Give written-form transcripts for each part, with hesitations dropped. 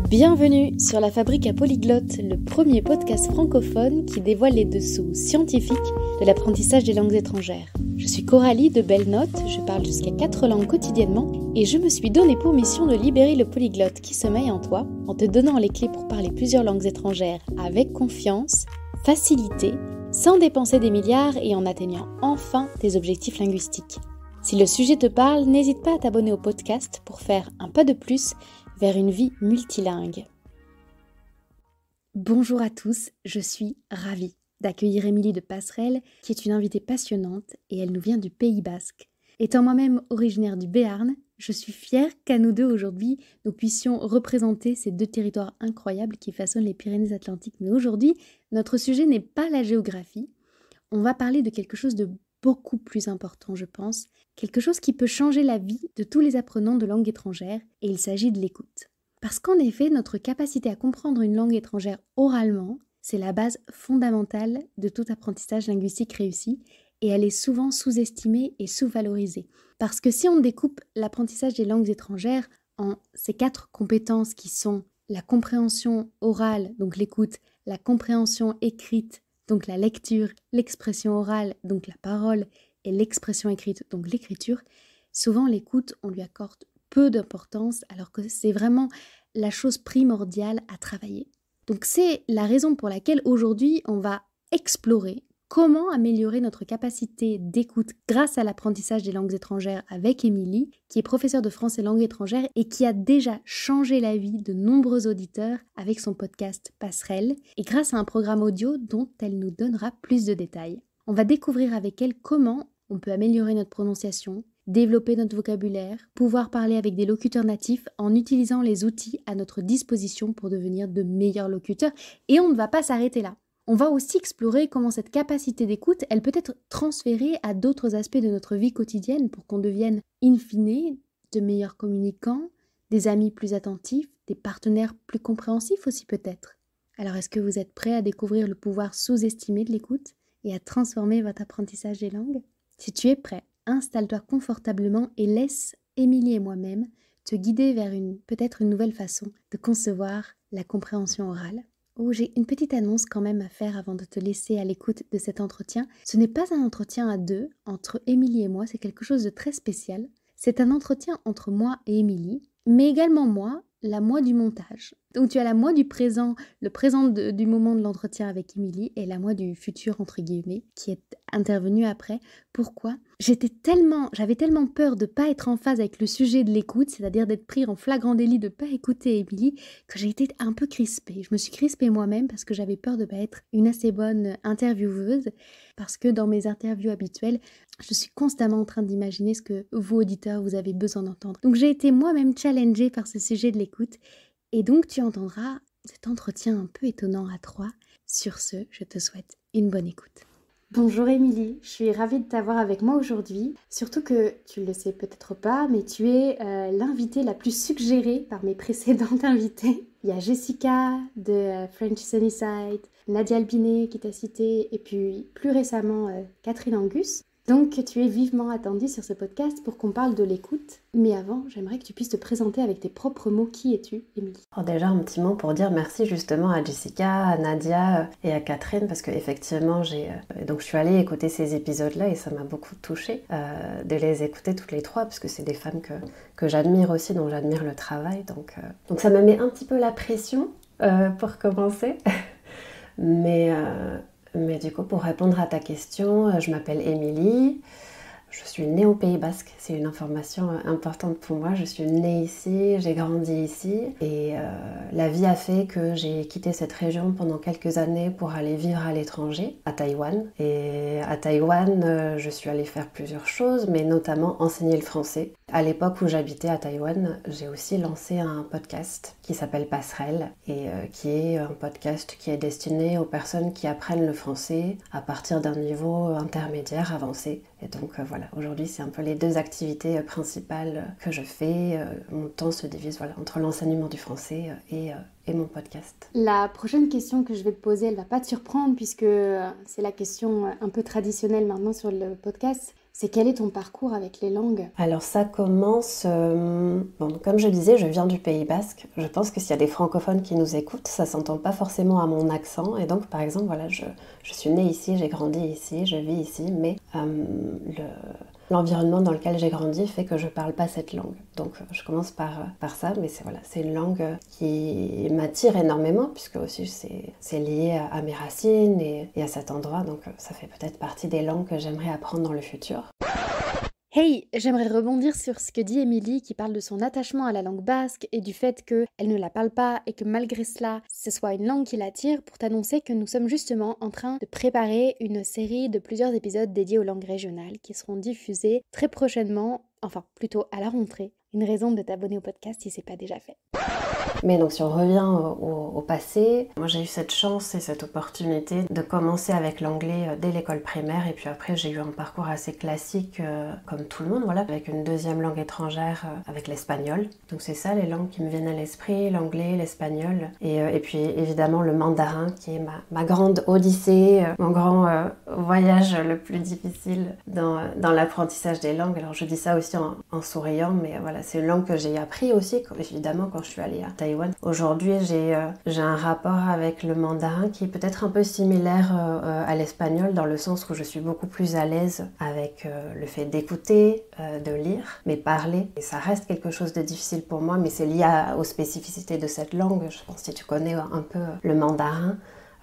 Bienvenue sur La Fabrique à Polyglotte, le premier podcast francophone qui dévoile les dessous scientifiques de l'apprentissage des langues étrangères. Je suis Coralie de Belle Note, je parle jusqu'à 4 langues quotidiennement et je me suis donné pour mission de libérer le polyglotte qui sommeille en toi en te donnant les clés pour parler plusieurs langues étrangères avec confiance, facilité, sans dépenser des milliards et en atteignant enfin tes objectifs linguistiques. Si le sujet te parle, n'hésite pas à t'abonner au podcast pour faire un pas de plus vers une vie multilingue. Bonjour à tous, je suis ravie d'accueillir Émilie de Passerelle, qui est une invitée passionnante et elle nous vient du Pays Basque. Étant moi-même originaire du Béarn, je suis fière qu'à nous deux aujourd'hui, nous puissions représenter ces deux territoires incroyables qui façonnent les Pyrénées-Atlantiques. Mais aujourd'hui, notre sujet n'est pas la géographie, on va parler de quelque chose de beaucoup plus important, je pense, quelque chose qui peut changer la vie de tous les apprenants de langue étrangère, et il s'agit de l'écoute. Parce qu'en effet, notre capacité à comprendre une langue étrangère oralement, c'est la base fondamentale de tout apprentissage linguistique réussi, et elle est souvent sous-estimée et sous-valorisée. Parce que si on découpe l'apprentissage des langues étrangères en ces 4 compétences qui sont la compréhension orale, donc l'écoute, la compréhension écrite, donc la lecture, l'expression orale, donc la parole, et l'expression écrite, donc l'écriture, souvent l'écoute, on lui accorde peu d'importance, alors que c'est vraiment la chose primordiale à travailler. Donc c'est la raison pour laquelle aujourd'hui, on va explorer comment améliorer notre capacité d'écoute grâce à l'apprentissage des langues étrangères avec Émilie, qui est professeure de français langue étrangère et qui a déjà changé la vie de nombreux auditeurs avec son podcast Passerelle et grâce à un programme audio dont elle nous donnera plus de détails. On va découvrir avec elle comment on peut améliorer notre prononciation, développer notre vocabulaire, pouvoir parler avec des locuteurs natifs en utilisant les outils à notre disposition pour devenir de meilleurs locuteurs. Et on ne va pas s'arrêter là. On va aussi explorer comment cette capacité d'écoute, elle peut être transférée à d'autres aspects de notre vie quotidienne pour qu'on devienne, in fine, de meilleurs communicants, des amis plus attentifs, des partenaires plus compréhensifs aussi peut-être. Alors est-ce que vous êtes prêts à découvrir le pouvoir sous-estimé de l'écoute et à transformer votre apprentissage des langues ? Si tu es prêt, installe-toi confortablement et laisse Émilie et moi-même te guider vers peut-être une nouvelle façon de concevoir la compréhension orale. Oh, j'ai une petite annonce quand même à faire avant de te laisser à l'écoute de cet entretien. Ce n'est pas un entretien à deux entre Émilie et moi, c'est quelque chose de très spécial. C'est un entretien entre moi et Émilie, mais également moi, la moi du montage. Donc tu as la moi du présent, le présent du moment de l'entretien avec Émilie et la moi du futur entre guillemets qui est intervenue après. Pourquoi ? J'avais tellement peur de ne pas être en phase avec le sujet de l'écoute, c'est-à-dire d'être pris en flagrant délit de ne pas écouter Émilie, que j'ai été un peu crispée. Je me suis crispée moi-même parce que j'avais peur de ne pas être une assez bonne intervieweuse, parce que dans mes interviews habituelles, je suis constamment en train d'imaginer ce que vous, auditeurs, vous avez besoin d'entendre. Donc j'ai été moi-même challengée par ce sujet de l'écoute, et donc tu entendras cet entretien un peu étonnant à 3. Sur ce, je te souhaite une bonne écoute. Bonjour Émilie, je suis ravie de t'avoir avec moi aujourd'hui, surtout que tu le sais peut-être pas, mais tu es l'invitée la plus suggérée par mes précédentes invitées. Il y a Jessica de French Sunnyside, Nadia Albinet qui t'a cité, et puis plus récemment Catherine Angus. Donc tu es vivement attendue sur ce podcast pour qu'on parle de l'écoute. Mais avant, j'aimerais que tu puisses te présenter avec tes propres mots. Qui es-tu, Émilie ? Alors déjà un petit mot pour dire merci justement à Jessica, à Nadia et à Catherine parce qu'effectivement donc je suis allée écouter ces épisodes-là et ça m'a beaucoup touchée de les écouter toutes les 3 parce que c'est des femmes que j'admire aussi, dont j'admire le travail. Donc ça me met un petit peu la pression pour commencer. Mais du coup, pour répondre à ta question, je m'appelle Émilie, je suis née au Pays Basque, c'est une information importante pour moi. Je suis née ici, j'ai grandi ici et la vie a fait que j'ai quitté cette région pendant quelques années pour aller vivre à l'étranger, à Taïwan. Et à Taïwan, je suis allée faire plusieurs choses, mais notamment enseigner le français. À l'époque où j'habitais à Taïwan, j'ai aussi lancé un podcast qui s'appelle Passerelle et qui est un podcast qui est destiné aux personnes qui apprennent le français à partir d'un niveau intermédiaire avancé. Et donc voilà, aujourd'hui c'est un peu les 2 activités principales que je fais. Mon temps se divise entre l'enseignement du français et mon podcast. La prochaine question que je vais te poser, elle va pas te surprendre puisque c'est la question un peu traditionnelle maintenant sur le podcast. c'est quel est ton parcours avec les langues? Alors ça commence, bon, comme je disais, je viens du Pays Basque. Je pense que s'il y a des francophones qui nous écoutent, ça s'entend pas forcément à mon accent. Et donc par exemple, voilà, je suis née ici, j'ai grandi ici, je vis ici, mais l'environnement dans lequel j'ai grandi fait que je parle pas cette langue. Donc je commence par ça, mais c'est une langue qui m'attire énormément, puisque aussi c'est lié à mes racines et à cet endroit. Donc ça fait peut-être partie des langues que j'aimerais apprendre dans le futur. Hey, j'aimerais rebondir sur ce que dit Émilie qui parle de son attachement à la langue basque et du fait qu'elle ne la parle pas et que malgré cela, ce soit une langue qui l'attire pour t'annoncer que nous sommes justement en train de préparer une série de plusieurs épisodes dédiés aux langues régionales qui seront diffusés très prochainement, enfin plutôt à la rentrée. Une raison de t'abonner au podcast si c'est pas déjà fait. Mais donc si on revient au passé, moi j'ai eu cette chance et cette opportunité de commencer avec l'anglais dès l'école primaire et puis après j'ai eu un parcours assez classique comme tout le monde, voilà, avec une deuxième langue étrangère avec l'espagnol. Donc c'est ça les langues qui me viennent à l'esprit, l'anglais, l'espagnol et puis évidemment le mandarin qui est ma grande odyssée, mon grand voyage le plus difficile dans l'apprentissage des langues. Alors je dis ça aussi en souriant, mais voilà, c'est une langue que j'ai appris aussi évidemment quand je suis allée à Taïwan. Aujourd'hui, j'ai un rapport avec le mandarin qui est peut-être un peu similaire à l'espagnol dans le sens où je suis beaucoup plus à l'aise avec le fait d'écouter, de lire, mais parler. Et ça reste quelque chose de difficile pour moi, mais c'est lié aux spécificités de cette langue. Je pense que si tu connais un peu le mandarin,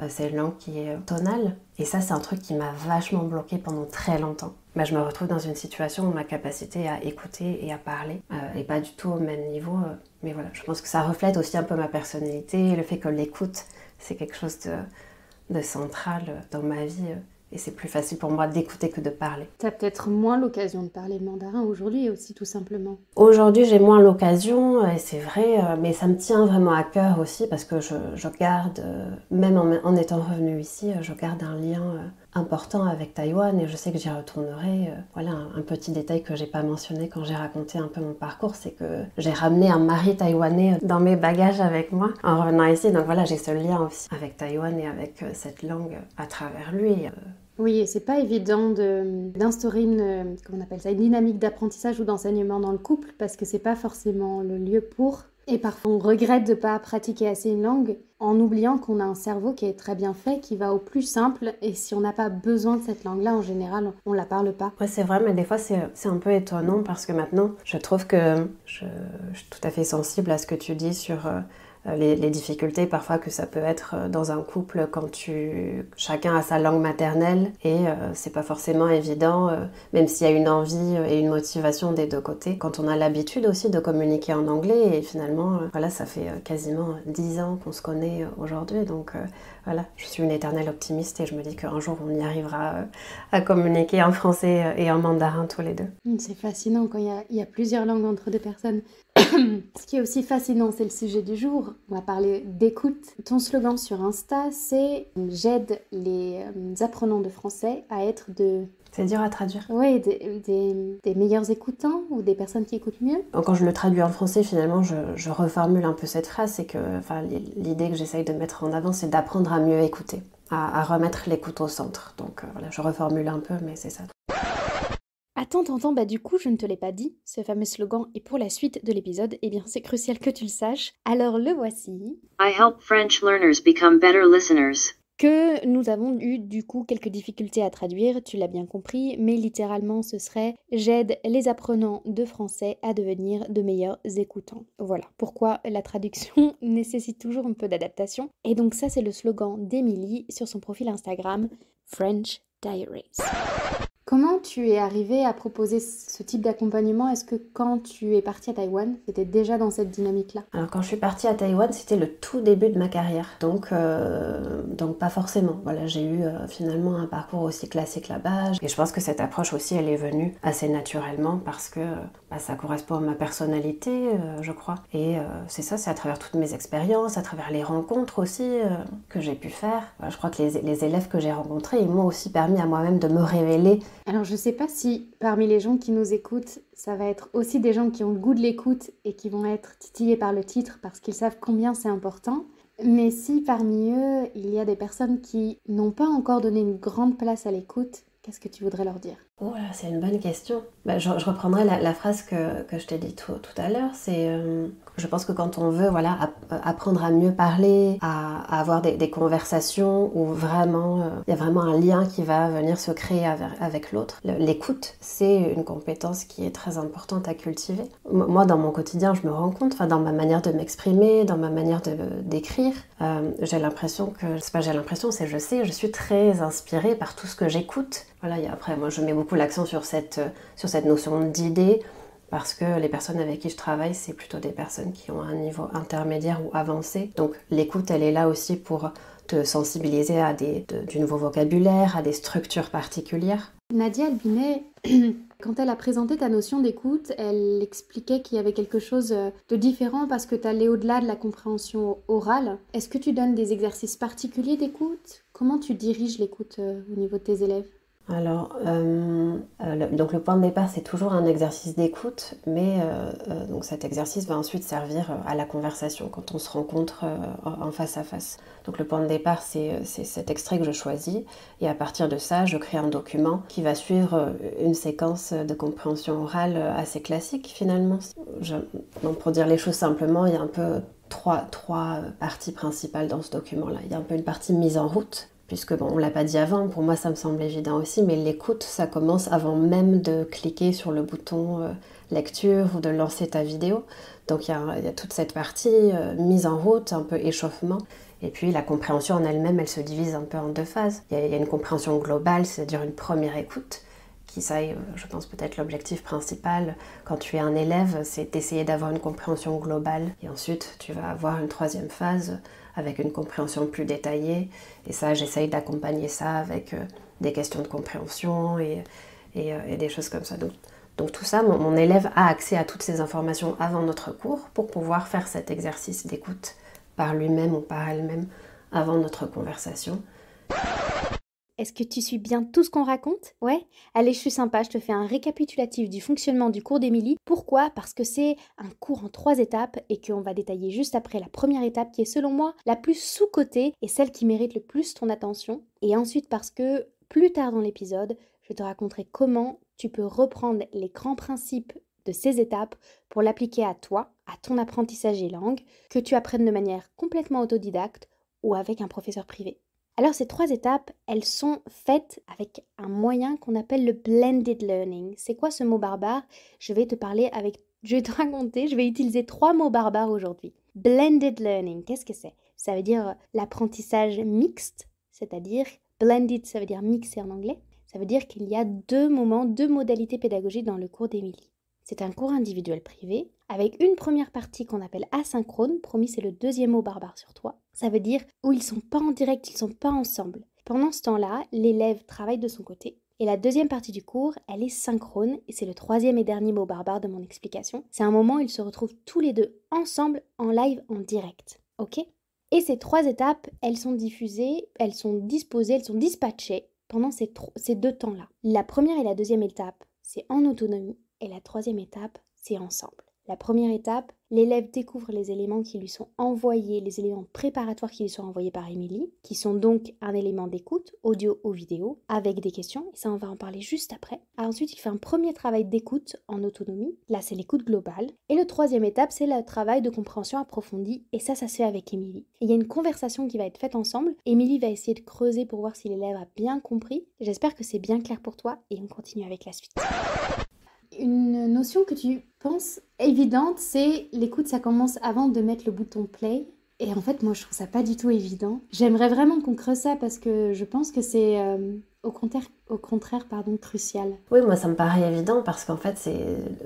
c'est une langue qui est tonale. Et ça, c'est un truc qui m'a vachement bloquée pendant très longtemps. Je me retrouve dans une situation où ma capacité à écouter et à parler est pas du tout au même niveau. Mais voilà, je pense que ça reflète aussi un peu ma personnalité, le fait que l'écoute, c'est quelque chose de central dans ma vie. Et c'est plus facile pour moi d'écouter que de parler. T'as peut-être moins l'occasion de parler le mandarin aujourd'hui aussi, tout simplement. Aujourd'hui, j'ai moins l'occasion, et c'est vrai, mais ça me tient vraiment à cœur aussi parce que je garde, même en étant revenue ici, je garde un lien important avec Taïwan et je sais que j'y retournerai. Voilà, un petit détail que j'ai pas mentionné quand j'ai raconté un peu mon parcours, c'est que j'ai ramené un mari taïwanais dans mes bagages avec moi en revenant ici. Donc voilà, j'ai ce lien aussi avec Taïwan et avec cette langue à travers lui. Oui, et c'est pas évident d'instaurer une dynamique d'apprentissage ou d'enseignement dans le couple parce que c'est pas forcément le lieu pour. Et parfois on regrette de pas pratiquer assez une langue en oubliant qu'on a un cerveau qui est très bien fait, qui va au plus simple et si on n'a pas besoin de cette langue-là, en général, on la parle pas. Ouais, c'est vrai, mais des fois c'est un peu étonnant parce que maintenant je trouve que je suis tout à fait sensible à ce que tu dis sur les difficultés parfois que ça peut être dans un couple quand chacun a sa langue maternelle et c'est pas forcément évident, même s'il y a une envie et une motivation des deux côtés. Quand on a l'habitude aussi de communiquer en anglais et finalement, voilà, ça fait quasiment 10 ans qu'on se connaît aujourd'hui, donc voilà, je suis une éternelle optimiste et je me dis qu'un jour on y arrivera à communiquer en français et en mandarin tous les deux. C'est fascinant quand il y a plusieurs langues entre deux personnes. Ce qui est aussi fascinant, c'est le sujet du jour. On va parler d'écoute. Ton slogan sur Insta, c'est « J'aide les apprenants de français à être C'est dur à traduire. Oui, des meilleurs écoutants ou des personnes qui écoutent mieux. Quand je le traduis en français, finalement, je reformule un peu cette phrase. C'est que l'idée que j'essaye de mettre en avant, c'est d'apprendre à mieux écouter, à remettre l'écoute au centre. Donc voilà, je reformule un peu, mais c'est ça. Attends, du coup, je ne te l'ai pas dit, ce fameux slogan est pour la suite de l'épisode, eh bien c'est crucial que tu le saches. Alors le voici. I help French learners become better listeners. Que nous avons eu du coup quelques difficultés à traduire, tu l'as bien compris, mais littéralement ce serait « J'aide les apprenants de français à devenir de meilleurs écoutants ». Voilà, pourquoi la traduction nécessite toujours un peu d'adaptation. Et donc ça c'est le slogan d'Émilie sur son profil Instagram French Diaries. Comment tu es arrivée à proposer ce type d'accompagnement? Est-ce que quand tu es partie à Taïwan, tu étais déjà dans cette dynamique-là? Alors quand je suis partie à Taïwan, c'était le tout début de ma carrière, donc pas forcément. Voilà, j'ai eu finalement un parcours aussi classique là-bas, et je pense que cette approche aussi, elle est venue assez naturellement parce que ça correspond à ma personnalité, je crois. Et c'est ça, c'est à travers toutes mes expériences, à travers les rencontres aussi que j'ai pu faire. Je crois que les élèves que j'ai rencontrés, ils m'ont aussi permis à moi-même de me révéler. Alors je sais pas si parmi les gens qui nous écoutent, ça va être aussi des gens qui ont le goût de l'écoute et qui vont être titillés par le titre parce qu'ils savent combien c'est important. Mais si parmi eux, il y a des personnes qui n'ont pas encore donné une grande place à l'écoute, qu'est-ce que tu voudrais leur dire? Oh là, c'est une bonne question. Je reprendrai la phrase que je t'ai dit tout à l'heure. Je pense que quand on veut apprendre à mieux parler, à avoir des conversations où vraiment il y a vraiment un lien qui va venir se créer avec l'autre, l'écoute, c'est une compétence qui est très importante à cultiver. Moi, dans mon quotidien, je me rends compte, dans ma manière de m'exprimer, dans ma manière d'écrire, j'ai l'impression que, c'est pas j'ai l'impression, c'est je sais, je suis très inspirée par tout ce que j'écoute. Voilà, et après, moi, je mets beaucoup l'accent sur cette notion d'idée, parce que les personnes avec qui je travaille, c'est plutôt des personnes qui ont un niveau intermédiaire ou avancé. Donc l'écoute, elle est là aussi pour te sensibiliser à du nouveau vocabulaire, à des structures particulières. Nadia Albinet, quand elle a présenté ta notion d'écoute, elle expliquait qu'il y avait quelque chose de différent parce que tu allais au-delà de la compréhension orale. Est-ce que tu donnes des exercices particuliers d'écoute? Comment tu diriges l'écoute au niveau de tes élèves? Alors, donc le point de départ, c'est toujours un exercice d'écoute, mais donc cet exercice va ensuite servir à la conversation quand on se rencontre en face à face. Donc le point de départ, c'est cet extrait que je choisis, et à partir de ça, je crée un document qui va suivre une séquence de compréhension orale assez classique finalement. Donc pour dire les choses simplement, il y a un peu trois parties principales dans ce document-là. Il y a un peu une partie mise en route, puisque on l'a pas dit avant, pour moi ça me semble évident aussi, mais l'écoute, ça commence avant même de cliquer sur le bouton lecture ou de lancer ta vidéo. Donc il y a toute cette partie mise en route, un peu échauffement. Et puis la compréhension en elle-même, elle se divise un peu en deux phases. Il y a une compréhension globale, c'est-à-dire une première écoute, qui ça est, je pense, peut-être l'objectif principal quand tu es un élève, c'est d'essayer d'avoir une compréhension globale. Et ensuite, tu vas avoir une troisième phase avec une compréhension plus détaillée. Et ça, j'essaye d'accompagner ça avec des questions de compréhension et des choses comme ça. Donc tout ça, mon élève a accès à toutes ces informations avant notre cours pour pouvoir faire cet exercice d'écoute par lui-même ou par elle-même avant notre conversation. Est-ce que tu suis bien tout ce qu'on raconte? Ouais? Allez, je suis sympa, je te fais un récapitulatif du fonctionnement du cours d'Émilie. Pourquoi? Parce que c'est un cours en 3 étapes et qu'on va détailler juste après la première étape qui est selon moi la plus sous-cotée et celle qui mérite le plus ton attention. Et ensuite parce que plus tard dans l'épisode, je te raconterai comment tu peux reprendre les grands principes de ces étapes pour l'appliquer à toi, à ton apprentissage des langues, que tu apprennes de manière complètement autodidacte ou avec un professeur privé. Alors ces 3 étapes, elles sont faites avec un moyen qu'on appelle le blended learning. C'est quoi ce mot barbare? Je vais te raconter, je vais utiliser 3 mots barbares aujourd'hui. Blended learning, qu'est-ce que c'est? Ça veut dire l'apprentissage mixte, c'est-à-dire blended, ça veut dire mixé en anglais. Ça veut dire qu'il y a 2 modalités pédagogiques dans le cours d'Émilie. C'est un cours individuel privé, avec une première partie qu'on appelle asynchrone, promis c'est le 2e mot barbare sur toi. Ça veut dire où ils sont pas en direct, ils sont pas ensemble. Pendant ce temps-là, l'élève travaille de son côté. Et la 2e partie du cours, elle est synchrone, et c'est le 3e et dernier mot barbare de mon explication. C'est un moment où ils se retrouvent tous les deux ensemble, en live, en direct. Ok? Et ces 3 étapes, elles sont diffusées, elles sont disposées, elles sont dispatchées pendant ces 2 temps-là. La première et la 2e étape, c'est en autonomie. Et la 3e étape, c'est ensemble. La première étape, l'élève découvre les éléments qui lui sont envoyés, les éléments préparatoires qui lui sont envoyés par Émilie, qui sont donc un élément d'écoute, audio ou vidéo, avec des questions, et ça on va en parler juste après. Ensuite, il fait un premier travail d'écoute en autonomie, là c'est l'écoute globale, et la 3e étape, c'est le travail de compréhension approfondie, et ça se fait avec Émilie. Il y a une conversation qui va être faite ensemble, Émilie va essayer de creuser pour voir si l'élève a bien compris, j'espère que c'est bien clair pour toi, et on continue avec la suite. Une notion que tu penses évidente, c'est l'écoute, ça commence avant de mettre le bouton play. Et en fait, moi, je trouve ça pas du tout évident. J'aimerais vraiment qu'on creuse ça parce que je pense que c'est au contraire, crucial. Oui, moi, ça me paraît évident parce qu'en fait, c'est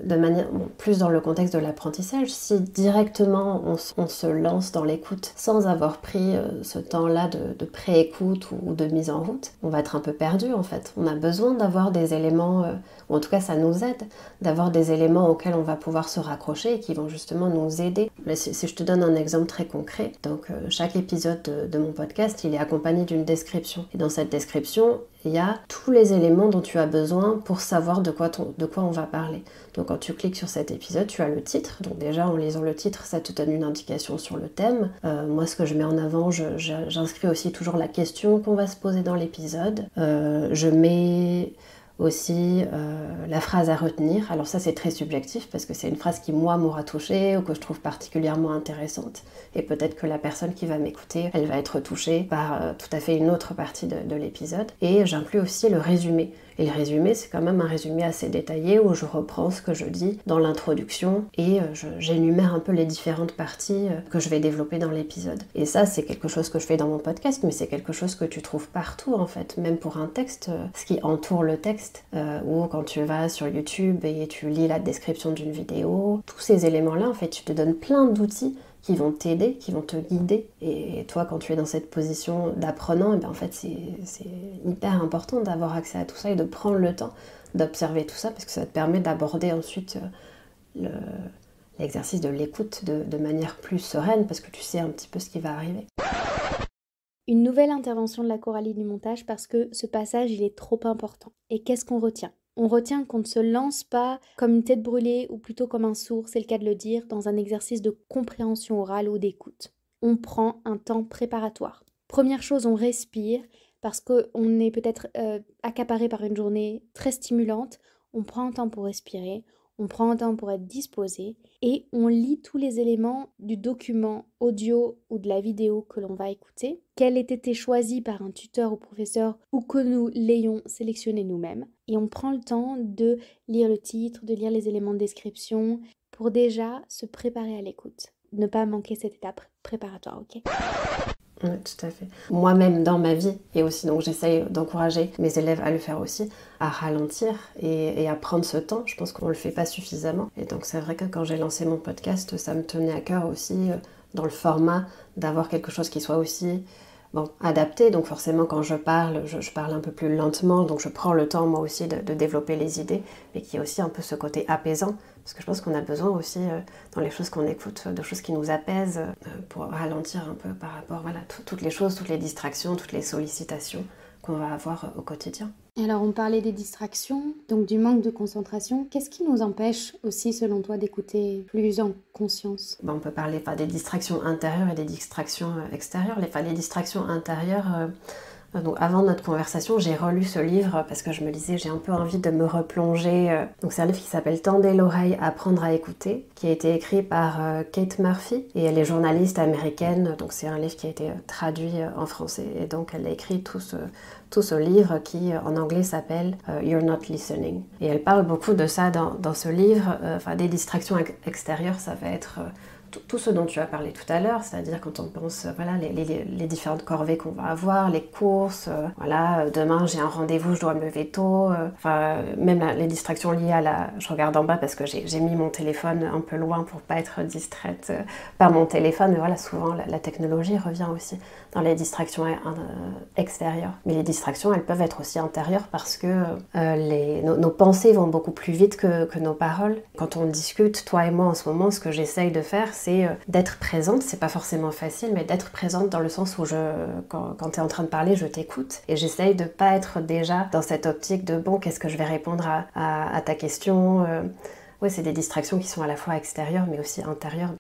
de manière plus dans le contexte de l'apprentissage. Si directement on se lance dans l'écoute sans avoir pris ce temps-là de pré-écoute ou de mise en route, on va être un peu perdu en fait. On a besoin d'avoir des éléments, ou en tout cas ça nous aide, d'avoir des éléments auxquels on va pouvoir se raccrocher et qui vont justement nous aider. Si je te donne un exemple très concret, donc chaque épisode de mon podcast, il est accompagné d'une description. Et dans cette description, il y a tous les éléments dont tu as besoin pour savoir de quoi on va parler. Donc quand tu cliques sur cet épisode, tu as le titre. Donc déjà en lisant le titre, ça te donne une indication sur le thème. Moi ce que je mets en avant, j'inscris aussi toujours la question qu'on va se poser dans l'épisode. Je mets aussi la phrase à retenir. Alors ça c'est très subjectif parce que c'est une phrase qui moi m'aura touchée ou que je trouve particulièrement intéressante. Et peut-être que la personne qui va m'écouter, elle va être touchée par tout à fait une autre partie de l'épisode. Et j'inclus aussi le résumé. Et le résumé, c'est quand même un résumé assez détaillé où je reprends ce que je dis dans l'introduction et j'énumère un peu les différentes parties que je vais développer dans l'épisode. Et ça, c'est quelque chose que je fais dans mon podcast, mais c'est quelque chose que tu trouves partout en fait, même pour un texte, ce qui entoure le texte, ou quand tu vas sur YouTube et tu lis la description d'une vidéo, tous ces éléments-là, en fait, tu te donnes plein d'outils qui vont t'aider, qui vont te guider. Et toi, quand tu es dans cette position d'apprenant, et bien en fait, c'est hyper important d'avoir accès à tout ça et de prendre le temps d'observer tout ça parce que ça te permet d'aborder ensuite l'exercice de l'écoute de manière plus sereine parce que tu sais un petit peu ce qui va arriver. Une nouvelle intervention de la Coralie du montage parce que ce passage, il est trop important. Et qu'est-ce qu'on retient ? On retient qu'on ne se lance pas comme une tête brûlée ou plutôt comme un sourd, c'est le cas de le dire, dans un exercice de compréhension orale ou d'écoute. On prend un temps préparatoire. Première chose, on respire parce qu'on est peut-être accaparé par une journée très stimulante. On prend un temps pour respirer, on prend un temps pour être disposé et on lit tous les éléments du document audio ou de la vidéo que l'on va écouter, qu'elle ait été choisie par un tuteur ou professeur ou que nous l'ayons sélectionné nous-mêmes. Et on prend le temps de lire le titre, de lire les éléments de description pour déjà se préparer à l'écoute. Ne pas manquer cette étape préparatoire, ok ? Oui, tout à fait. Moi-même, dans ma vie, et aussi donc j'essaye d'encourager mes élèves à le faire aussi, à ralentir et à prendre ce temps. Je pense qu'on ne le fait pas suffisamment. Et donc c'est vrai que quand j'ai lancé mon podcast, ça me tenait à cœur aussi, dans le format, d'avoir quelque chose qui soit aussi adapté. Donc forcément, quand je parle un peu plus lentement, donc je prends le temps moi aussi de développer les idées, mais qui est aussi un peu ce côté apaisant. Parce que je pense qu'on a besoin aussi, dans les choses qu'on écoute, de choses qui nous apaisent pour ralentir un peu par rapport à toutes les choses, toutes les distractions, toutes les sollicitations qu'on va avoir au quotidien. Alors on parlait des distractions, donc du manque de concentration. Qu'est-ce qui nous empêche aussi, selon toi, d'écouter plus en conscience ? On peut parler des distractions intérieures et des distractions extérieures. Les distractions intérieures... Donc avant notre conversation, j'ai relu ce livre parce que je me disais j'ai un peu envie de me replonger. Donc c'est un livre qui s'appelle Tendez l'oreille, apprendre à écouter, qui a été écrit par Kate Murphy et elle est journaliste américaine. Donc c'est un livre qui a été traduit en français et donc elle a écrit tout ce livre qui en anglais s'appelle You're Not Listening. Et elle parle beaucoup de ça dans ce livre. Des distractions extérieures, ça va être tout ce dont tu as parlé tout à l'heure, c'est-à-dire quand on pense les différentes corvées qu'on va avoir, les courses, demain j'ai un rendez-vous, je dois me lever tôt, même les distractions liées je regarde en bas parce que j'ai mis mon téléphone un peu loin pour pas être distraite par mon téléphone, mais souvent la technologie revient aussi dans les distractions extérieures. Mais les distractions, elles peuvent être aussi intérieures parce que nos pensées vont beaucoup plus vite que nos paroles. Quand on discute, toi et moi en ce moment, ce que j'essaye de faire, c'est d'être présente. C'est pas forcément facile, mais d'être présente dans le sens où quand tu es en train de parler, je t'écoute. Et j'essaye de pas être déjà dans cette optique de qu'est-ce que je vais répondre à ta question. C'est des distractions qui sont à la fois extérieures mais aussi intérieures.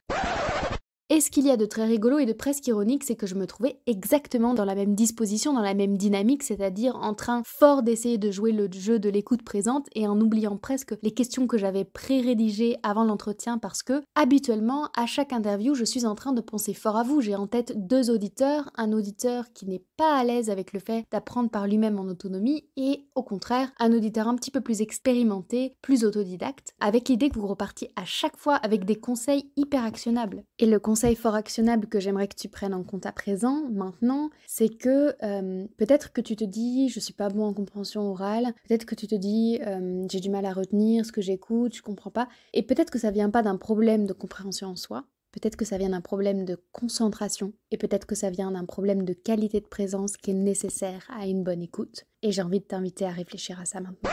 Et ce qu'il y a de très rigolo et de presque ironique, c'est que je me trouvais exactement dans la même disposition, dans la même dynamique, c'est-à-dire en train fort d'essayer de jouer le jeu de l'écoute présente et en oubliant presque les questions que j'avais pré-rédigées avant l'entretien parce que, habituellement, à chaque interview, je suis en train de penser fort à vous. J'ai en tête 2 auditeurs, un auditeur qui n'est pas à l'aise avec le fait d'apprendre par lui-même en autonomie et, au contraire, un auditeur un petit peu plus expérimenté, plus autodidacte, avec l'idée que vous repartiez à chaque fois avec des conseils hyper actionnables. Et le conseil fort actionnable que j'aimerais que tu prennes en compte à présent, maintenant, c'est que peut-être que tu te dis je suis pas bon en compréhension orale, peut-être que tu te dis j'ai du mal à retenir ce que j'écoute, je comprends pas, et peut-être que ça vient pas d'un problème de compréhension en soi, peut-être que ça vient d'un problème de concentration, et peut-être que ça vient d'un problème de qualité de présence qui est nécessaire à une bonne écoute, et j'ai envie de t'inviter à réfléchir à ça maintenant.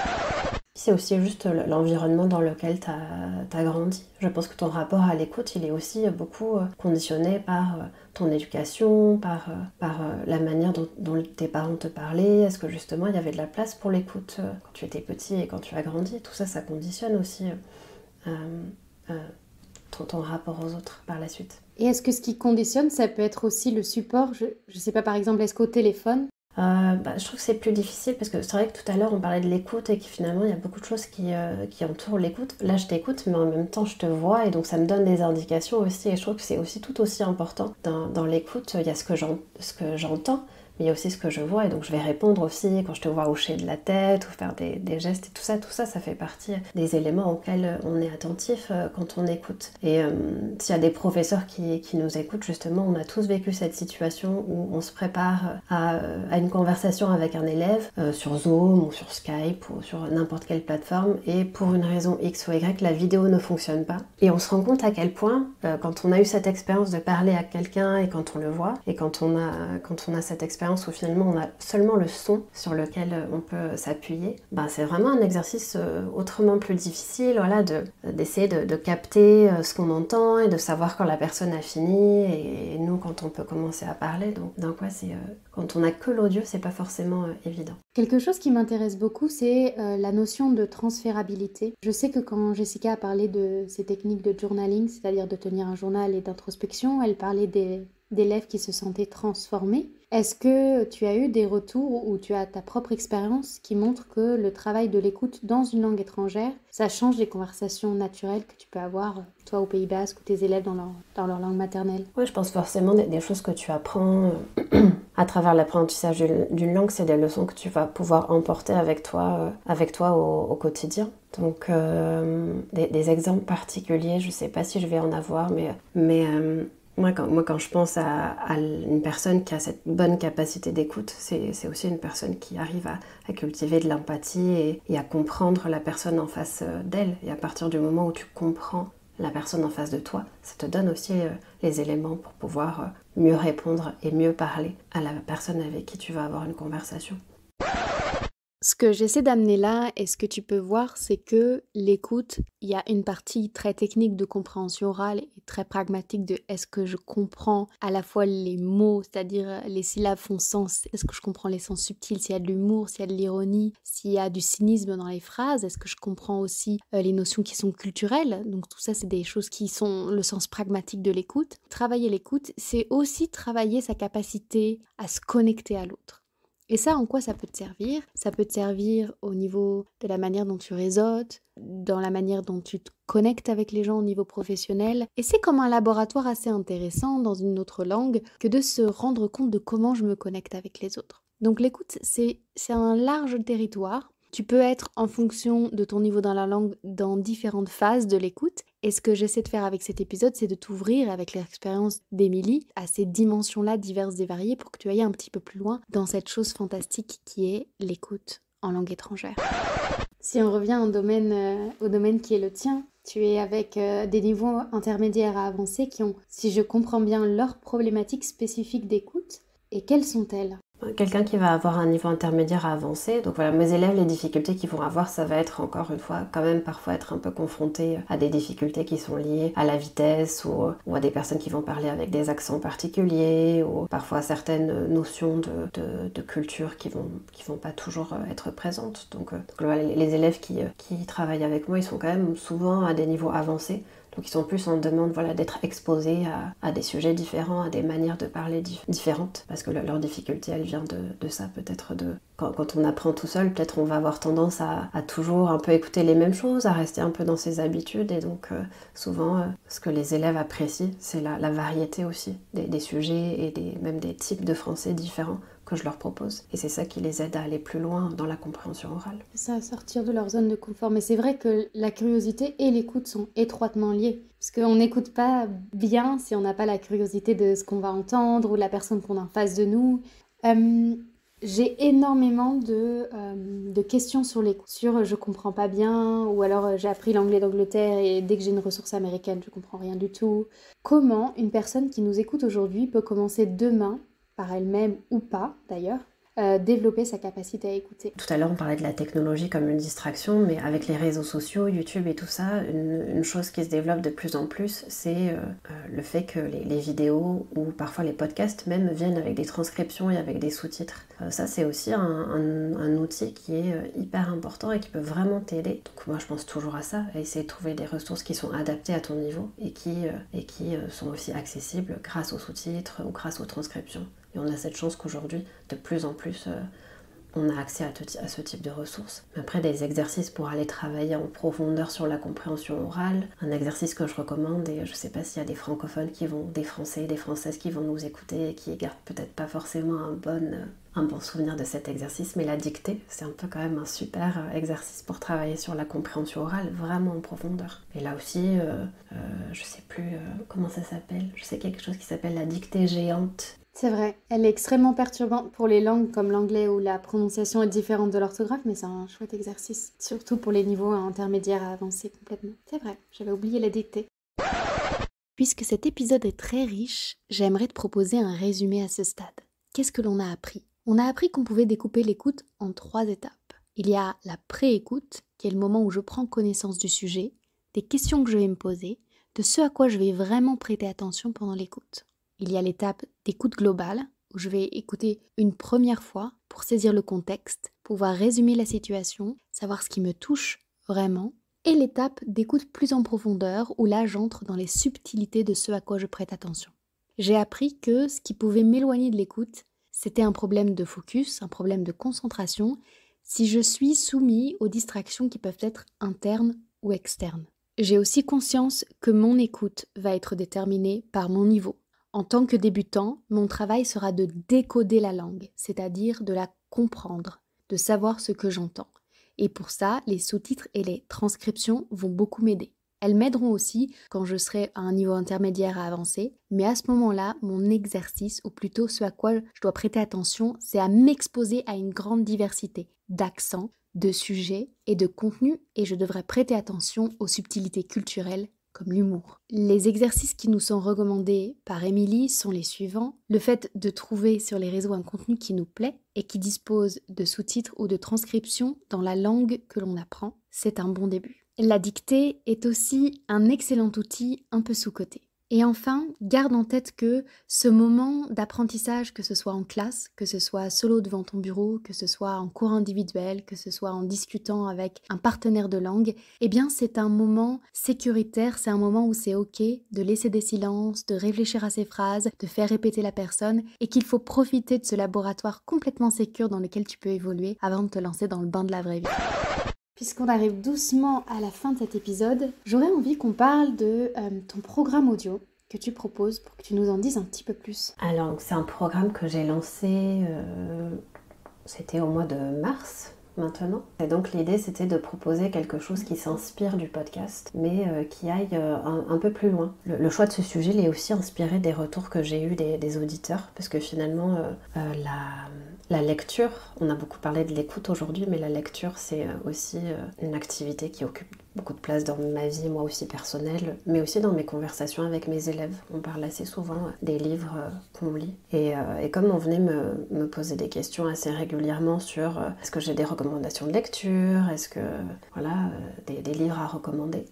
C'est aussi juste l'environnement dans lequel tu as grandi. Je pense que ton rapport à l'écoute, il est aussi beaucoup conditionné par ton éducation, par la manière dont tes parents te parlaient. Est-ce que justement il y avait de la place pour l'écoute quand tu étais petit et quand tu as grandi? Tout ça, ça conditionne aussi ton rapport aux autres par la suite. Et est-ce que ce qui conditionne, ça peut être aussi le support? Je sais pas, par exemple, est-ce qu'au téléphone, Je trouve que c'est plus difficile parce que c'est vrai que tout à l'heure on parlait de l'écoute et que finalement il y a beaucoup de choses qui entourent l'écoute. Là je t'écoute mais en même temps je te vois et donc ça me donne des indications aussi et je trouve que c'est aussi tout aussi important. Dans l'écoute, il y a ce que j'entends, mais il y a aussi ce que je vois et donc je vais répondre aussi quand je te vois hocher de la tête ou faire des gestes et tout ça fait partie des éléments auxquels on est attentif quand on écoute. Et s'il y a des professeurs qui nous écoutent, justement, on a tous vécu cette situation où on se prépare à une conversation avec un élève sur Zoom ou sur Skype ou sur n'importe quelle plateforme et pour une raison X ou Y, la vidéo ne fonctionne pas. Et on se rend compte à quel point, quand on a eu cette expérience de parler à quelqu'un et quand on le voit et quand on a cette expérience où finalement on a seulement le son sur lequel on peut s'appuyer, c'est vraiment un exercice autrement plus difficile, voilà, d'essayer de capter ce qu'on entend et de savoir quand la personne a fini et nous quand on peut commencer à parler. Donc ouais, quand on n'a que l'audio, c'est pas forcément évident. Quelque chose qui m'intéresse beaucoup, c'est la notion de transférabilité. Je sais que quand Jessica a parlé de ces techniques de journaling, c'est-à-dire de tenir un journal et d'introspection, elle parlait d'élèves qui se sentaient transformés. Est-ce que tu as eu des retours ou tu as ta propre expérience qui montre que le travail de l'écoute dans une langue étrangère, ça change les conversations naturelles que tu peux avoir, toi au Pays Basque ou tes élèves dans leur langue maternelle? Oui, je pense forcément des choses que tu apprends à travers l'apprentissage d'une langue, c'est des leçons que tu vas pouvoir emporter avec toi au quotidien. Donc des exemples particuliers, je ne sais pas si je vais en avoir, mais moi, quand je pense à une personne qui a cette bonne capacité d'écoute, c'est aussi une personne qui arrive à cultiver de l'empathie et à comprendre la personne en face d'elle. Et à partir du moment où tu comprends la personne en face de toi, ça te donne aussi les éléments pour pouvoir mieux répondre et mieux parler à la personne avec qui tu vas avoir une conversation. Ce que j'essaie d'amener là, et ce que tu peux voir, c'est que l'écoute, il y a une partie très technique de compréhension orale et très pragmatique de est-ce que je comprends à la fois les mots, c'est-à-dire les syllabes font sens, est-ce que je comprends les sens subtils, s'il y a de l'humour, s'il y a de l'ironie, s'il y a du cynisme dans les phrases, est-ce que je comprends aussi les notions qui sont culturelles, donc tout ça c'est des choses qui sont le sens pragmatique de l'écoute. Travailler l'écoute, c'est aussi travailler sa capacité à se connecter à l'autre. Et ça, en quoi ça peut te servir? Ça peut te servir au niveau de la manière dont tu réseautes, dans la manière dont tu te connectes avec les gens au niveau professionnel. Et c'est comme un laboratoire assez intéressant dans une autre langue que de se rendre compte de comment je me connecte avec les autres. Donc l'écoute, c'est un large territoire. Tu peux être en fonction de ton niveau dans la langue dans différentes phases de l'écoute. Et ce que j'essaie de faire avec cet épisode, c'est de t'ouvrir avec l'expérience d'Émilie à ces dimensions-là diverses et variées pour que tu ailles un petit peu plus loin dans cette chose fantastique qui est l'écoute en langue étrangère. Si on revient au domaine qui est le tien, tu es avec des niveaux intermédiaires à avancés qui ont, si je comprends bien, leurs problématiques spécifiques d'écoute. Et quelles sont-elles ? Quelqu'un qui va avoir un niveau intermédiaire à avancer, donc voilà, mes élèves, les difficultés qu'ils vont avoir, ça va être encore une fois quand même parfois être un peu confrontés à des difficultés qui sont liées à la vitesse ou à des personnes qui vont parler avec des accents particuliers ou parfois certaines notions de culture qui vont pas toujours être présentes. Donc voilà, les élèves qui travaillent avec moi, ils sont quand même souvent à des niveaux avancés. Donc ils sont plus en demande d'être exposés à des sujets différents, à des manières de parler différentes. Parce que leur difficulté, elle vient de ça, peut-être quand on apprend tout seul, peut-être on va avoir tendance à toujours un peu écouter les mêmes choses, à rester un peu dans ses habitudes. Et donc souvent, ce que les élèves apprécient, c'est la variété aussi des sujets et même des types de français différents que je leur propose. Et c'est ça qui les aide à aller plus loin dans la compréhension orale. C'est ça, à sortir de leur zone de confort. Mais c'est vrai que la curiosité et l'écoute sont étroitement liés. Parce qu'on n'écoute pas bien si on n'a pas la curiosité de ce qu'on va entendre ou de la personne qu'on a en face de nous. J'ai énormément de questions sur l'écoute. Sur je comprends pas bien, ou alors j'ai appris l'anglais d'Angleterre et dès que j'ai une ressource américaine, je comprends rien du tout. Comment une personne qui nous écoute aujourd'hui peut commencer demain, par elle-même ou pas d'ailleurs, développer sa capacité à écouter. Tout à l'heure, on parlait de la technologie comme une distraction, mais avec les réseaux sociaux, YouTube et tout ça, une chose qui se développe de plus en plus, c'est le fait que les vidéos ou parfois les podcasts même viennent avec des transcriptions et avec des sous-titres. Ça, c'est aussi un outil qui est hyper important et qui peut vraiment t'aider. Donc moi, je pense toujours à ça, à essayer de trouver des ressources qui sont adaptées à ton niveau et qui sont aussi accessibles grâce aux sous-titres ou grâce aux transcriptions. Et on a cette chance qu'aujourd'hui, de plus en plus, on a accès à ce type de ressources. Après, des exercices pour aller travailler en profondeur sur la compréhension orale, un exercice que je recommande, et je ne sais pas s'il y a des francophones des Français, des Françaises qui vont nous écouter et qui gardent peut-être pas forcément un bon souvenir de cet exercice, mais la dictée, c'est un peu quand même un super exercice pour travailler sur la compréhension orale, vraiment en profondeur. Et là aussi, je sais plus comment ça s'appelle, je sais quelque chose qui s'appelle la dictée géante. C'est vrai, elle est extrêmement perturbante pour les langues comme l'anglais où la prononciation est différente de l'orthographe, mais c'est un chouette exercice, surtout pour les niveaux intermédiaires à avancer complètement. C'est vrai, j'avais oublié la dictée. Puisque cet épisode est très riche, j'aimerais te proposer un résumé à ce stade. Qu'est-ce que l'on a appris ? On a appris qu'on pouvait découper l'écoute en 3 étapes. Il y a la pré-écoute, qui est le moment où je prends connaissance du sujet, des questions que je vais me poser, de ce à quoi je vais vraiment prêter attention pendant l'écoute. Il y a l'étape d'écoute globale, où je vais écouter une première fois pour saisir le contexte, pouvoir résumer la situation, savoir ce qui me touche vraiment. Et l'étape d'écoute plus en profondeur, où là j'entre dans les subtilités de ce à quoi je prête attention. J'ai appris que ce qui pouvait m'éloigner de l'écoute, c'était un problème de focus, un problème de concentration, si je suis soumis aux distractions qui peuvent être internes ou externes. J'ai aussi conscience que mon écoute va être déterminée par mon niveau. En tant que débutant, mon travail sera de décoder la langue, c'est-à-dire de la comprendre, de savoir ce que j'entends. Et pour ça, les sous-titres et les transcriptions vont beaucoup m'aider. Elles m'aideront aussi quand je serai à un niveau intermédiaire à avancer, mais à ce moment-là, mon exercice, ou plutôt ce à quoi je dois prêter attention, c'est à m'exposer à une grande diversité d'accents, de sujets et de contenus, et je devrais prêter attention aux subtilités culturelles comme l'humour. Les exercices qui nous sont recommandés par Émilie sont les suivants. Le fait de trouver sur les réseaux un contenu qui nous plaît et qui dispose de sous-titres ou de transcriptions dans la langue que l'on apprend, c'est un bon début. La dictée est aussi un excellent outil un peu sous-coté. Et enfin, garde en tête que ce moment d'apprentissage, que ce soit en classe, que ce soit solo devant ton bureau, que ce soit en cours individuel, que ce soit en discutant avec un partenaire de langue, eh bien c'est un moment sécuritaire, c'est un moment où c'est ok de laisser des silences, de réfléchir à ses phrases, de faire répéter la personne et qu'il faut profiter de ce laboratoire complètement sécure dans lequel tu peux évoluer avant de te lancer dans le bain de la vraie vie. Puisqu'on arrive doucement à la fin de cet épisode, j'aurais envie qu'on parle de ton programme audio que tu proposes pour que tu nous en dises un petit peu plus. Alors, c'est un programme que j'ai lancé, c'était au mois de mars maintenant. Et donc l'idée c'était de proposer quelque chose qui s'inspire du podcast, mais qui aille un peu plus loin. Le choix de ce sujet il est aussi inspiré des retours que j'ai eus des auditeurs, parce que finalement la lecture, on a beaucoup parlé de l'écoute aujourd'hui, mais la lecture c'est aussi une activité qui occupe beaucoup de place dans ma vie, moi aussi personnelle, mais aussi dans mes conversations avec mes élèves. On parle assez souvent des livres qu'on lit. Et comme on venait me poser des questions assez régulièrement sur est-ce que j'ai des recommandations de lecture, est-ce que voilà, des livres à recommander,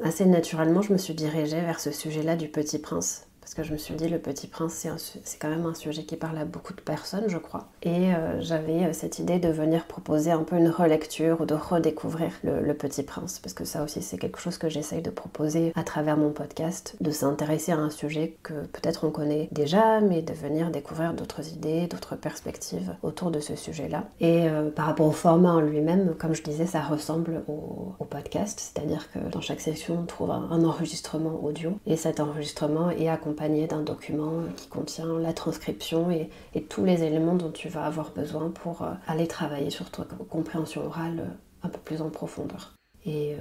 assez naturellement je me suis dirigée vers ce sujet-là du Petit Prince. Parce que je me suis dit, le Petit Prince, c'est quand même un sujet qui parle à beaucoup de personnes, je crois. Et j'avais cette idée de venir proposer un peu une relecture ou de redécouvrir le Petit Prince. Parce que ça aussi, c'est quelque chose que j'essaye de proposer à travers mon podcast, de s'intéresser à un sujet que peut-être on connaît déjà, mais de venir découvrir d'autres idées, d'autres perspectives autour de ce sujet-là. Et par rapport au format en lui-même, comme je disais, ça ressemble au podcast. C'est-à-dire que dans chaque section, on trouve un enregistrement audio. Et cet enregistrement est accompagné d'un document qui contient la transcription et tous les éléments dont tu vas avoir besoin pour aller travailler sur ta compréhension orale un peu plus en profondeur. Et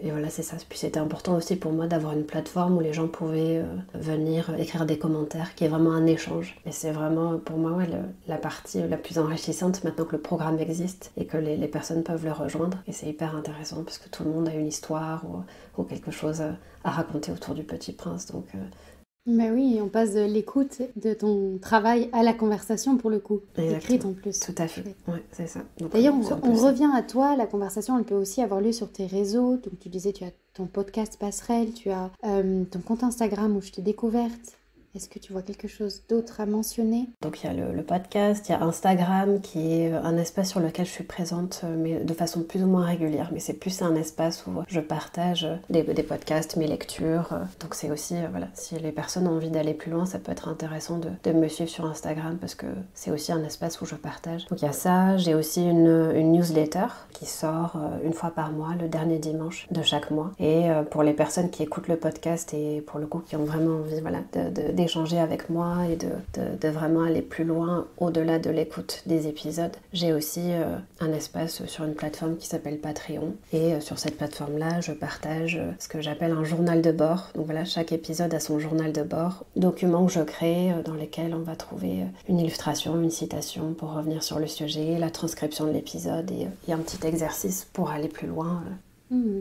voilà, c'est ça. Puis c'était important aussi pour moi d'avoir une plateforme où les gens pouvaient venir écrire des commentaires, qui est vraiment un échange. Et c'est vraiment pour moi la partie la plus enrichissante maintenant que le programme existe et que les personnes peuvent le rejoindre. Et c'est hyper intéressant parce que tout le monde a une histoire ou quelque chose à raconter autour du Petit Prince. Donc Mais oui, on passe de l'écoute de ton travail à la conversation pour le coup, écrite en plus. Tout à fait, ouais, c'est ça. Donc, d'ailleurs, on revient à toi, la conversation elle peut aussi avoir lieu sur tes réseaux. Donc tu disais tu as ton podcast Passerelle, tu as ton compte Instagram où je t'ai découverte Est-ce que tu vois quelque chose d'autre à mentionner? Donc il y a le podcast, il y a Instagram qui est un espace sur lequel je suis présente mais de façon plus ou moins régulière. Mais c'est plus un espace où je partage des podcasts, mes lectures. Donc c'est aussi, voilà, si les personnes ont envie d'aller plus loin, ça peut être intéressant de me suivre sur Instagram parce que c'est aussi un espace où je partage. Donc il y a ça, j'ai aussi une newsletter qui sort une fois par mois, le dernier dimanche de chaque mois. Et pour les personnes qui écoutent le podcast et pour le coup qui ont vraiment envie d'échanger avec moi et de vraiment aller plus loin au-delà de l'écoute des épisodes, j'ai aussi un espace sur une plateforme qui s'appelle Patreon. Et sur cette plateforme-là, je partage ce que j'appelle un journal de bord. Donc voilà, chaque épisode a son journal de bord, document que je crée dans lesquels on va trouver une illustration, une citation pour revenir sur le sujet, la transcription de l'épisode et un petit exercice pour aller plus loin.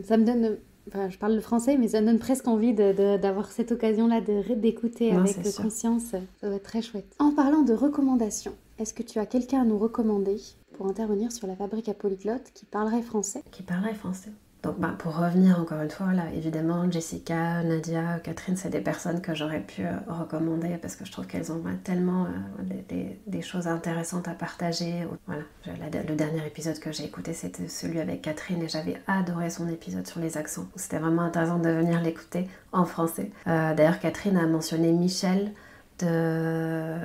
Ça me donne... Enfin, je parle le français, mais ça me donne presque envie d'avoir cette occasion-là d'écouter avec conscience. Ça doit être très chouette. En parlant de recommandations, est-ce que tu as quelqu'un à nous recommander pour intervenir sur la fabrique à polyglotte qui parlerait français? Qui parlerait français. Donc pour revenir encore une fois, là, évidemment, Jessica, Nadia, Catherine, c'est des personnes que j'aurais pu recommander parce que je trouve qu'elles ont tellement des choses intéressantes à partager. Voilà. Le dernier épisode que j'ai écouté, c'était celui avec Catherine et j'avais adoré son épisode sur les accents. C'était vraiment intéressant de venir l'écouter en français. D'ailleurs, Catherine a mentionné Michel de...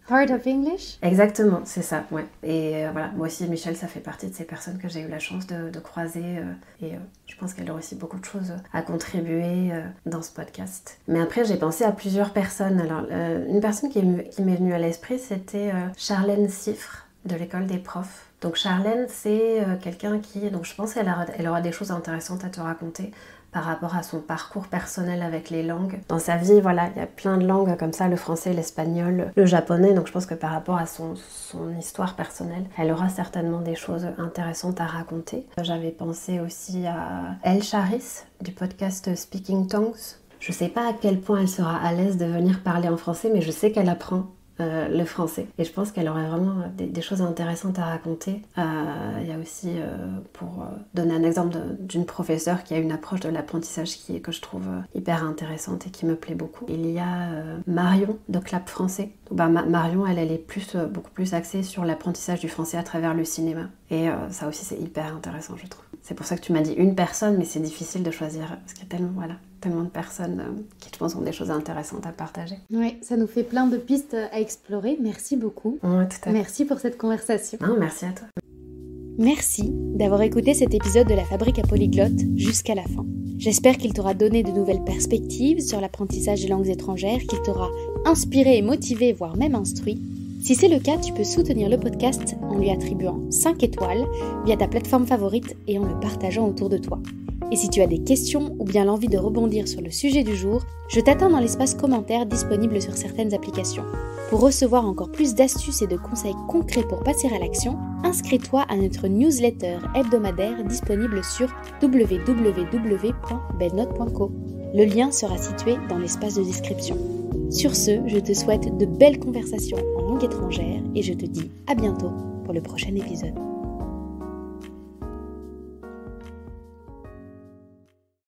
Heart of English? Exactement, c'est ça, ouais. Et voilà, moi aussi, Michel, ça fait partie de ces personnes que j'ai eu la chance de croiser et je pense qu'elle a aussi beaucoup de choses à contribuer dans ce podcast. Mais après, j'ai pensé à plusieurs personnes. Alors, une personne qui m'est venue à l'esprit, c'était Charlène Siffre, de l'école des profs. Donc Charlène, c'est quelqu'un qui... Donc je pense qu'elle aura des choses intéressantes à te raconter par rapport à son parcours personnel avec les langues. Dans sa vie, voilà, il y a plein de langues comme ça, le français, l'espagnol, le japonais, donc je pense que par rapport à son histoire personnelle, elle aura certainement des choses intéressantes à raconter. J'avais pensé aussi à Elle Charis, du podcast Speaking Tongues. Je sais pas à quel point elle sera à l'aise de venir parler en français, mais je sais qu'elle apprend le français. Et je pense qu'elle aurait vraiment des choses intéressantes à raconter. Il y a aussi, pour donner un exemple d'une professeure qui a une approche de l'apprentissage que je trouve hyper intéressante et qui me plaît beaucoup. Il y a Marion de Clap Français. Marion, elle est beaucoup plus axée sur l'apprentissage du français à travers le cinéma. Et ça aussi, c'est hyper intéressant, je trouve. C'est pour ça que tu m'as dit une personne, mais c'est difficile de choisir parce qu'il y a tellement de personnes qui, je pense, ont des choses intéressantes à partager. Oui, ça nous fait plein de pistes à explorer. Merci beaucoup. Ouais, tout à fait. Merci pour cette conversation. Non, merci à toi. Merci d'avoir écouté cet épisode de la Fabrique à polyglotte jusqu'à la fin. J'espère qu'il t'aura donné de nouvelles perspectives sur l'apprentissage des langues étrangères, qu'il t'aura inspiré et motivé, voire même instruit. Si c'est le cas, tu peux soutenir le podcast en lui attribuant 5 étoiles via ta plateforme favorite et en le partageant autour de toi. Et si tu as des questions ou bien l'envie de rebondir sur le sujet du jour, je t'attends dans l'espace commentaire disponible sur certaines applications. Pour recevoir encore plus d'astuces et de conseils concrets pour passer à l'action, inscris-toi à notre newsletter hebdomadaire disponible sur www.belnote.co. Le lien sera situé dans l'espace de description. Sur ce, je te souhaite de belles conversations en langue étrangère et je te dis à bientôt pour le prochain épisode.